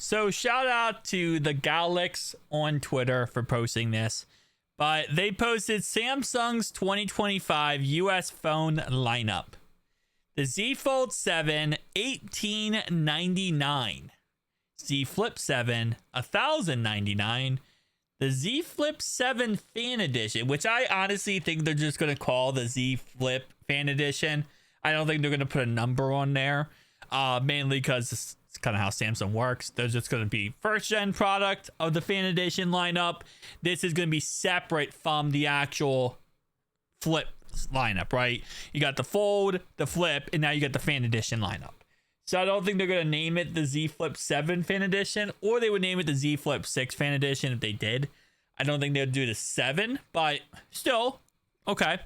So shout out to the Galix on Twitter for posting this. But they posted Samsung's 2025 US phone lineup. The Z Fold 7, $1,899. Z Flip 7, $1,099. The Z Flip 7 Fan Edition, which I honestly think they're just going to call the Z Flip Fan Edition. I don't think they're going to put a number on there, mainly because it's kind of how Samsung works. They're just going to be first gen product of the Fan Edition lineup. This is going to be separate from the actual Flip lineup, right? You got the Fold, the Flip, and now you got the Fan Edition lineup. So I don't think they're going to name it the Z Flip 7 Fan Edition, or they would name it the Z Flip 6 Fan Edition if they did. I don't think they'd do the 7, but still, okay.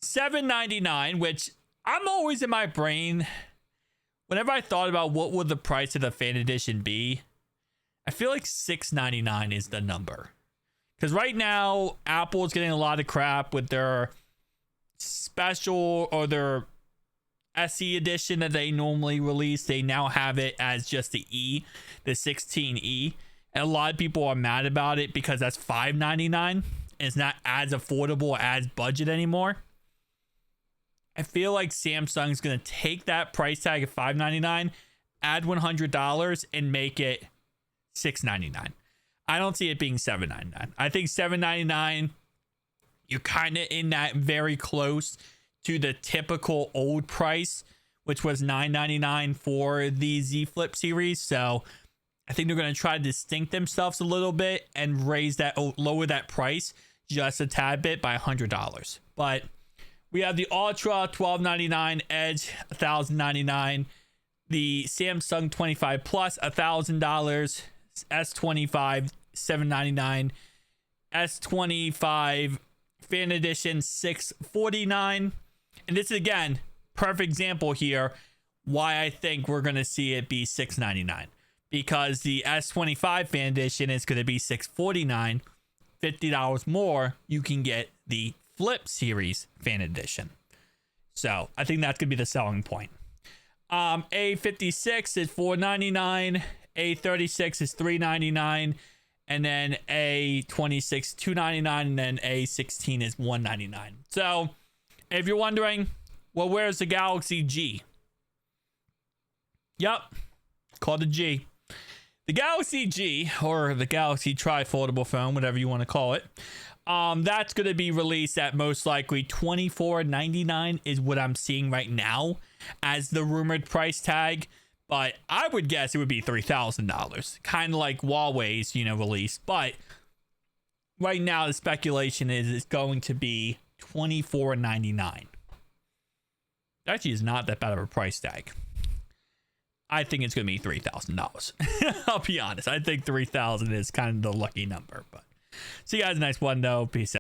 $799, which I'm always in my brain, whenever I thought about what would the price of the Fan Edition be, I feel like $699 is the number. Because right now, Apple is getting a lot of crap with their special or their SE edition that they normally release. They now have it as just the E, the 16E. And a lot of people are mad about it because that's $599 and it's not as affordable as budget anymore. I feel like Samsung's going to take that price tag of $599, add $100, and make it $699. I don't see it being $799. I think $799, you're kind of in that very close to the typical old price, which was $999 for the Z Flip series. So I think they're going to try to distinct themselves a little bit and lower that price just a tad bit by $100. But we have the Ultra $1,299, Edge $1,099, the Samsung 25 Plus $1,000, S25 $799, S25 Fan Edition $649. And this is, again, perfect example here why I think we're going to see it be $699. Because the S25 Fan Edition is going to be $649. $50 more, you can get the Flip Series Fan Edition. So I think that's going to be the selling point. A56 is $499. A36 is $399. And then A26 $299. And then A16 is $199. So if you're wondering, well, where's the Galaxy G? Yep, called the G. The Galaxy G, or the Galaxy Tri-Foldable Phone, whatever you want to call it, that's going to be released at most likely $24.99 is what I'm seeing right now as the rumored price tag. But I would guess it would be $3,000, kind of like Huawei's, release. But right now, the speculation is it's going to be $24.99. Actually, is not that bad of a price tag. I think it's going to be $3,000. I'll be honest. I think $3,000 is kind of the lucky number. But see you guys next one, though. Peace out.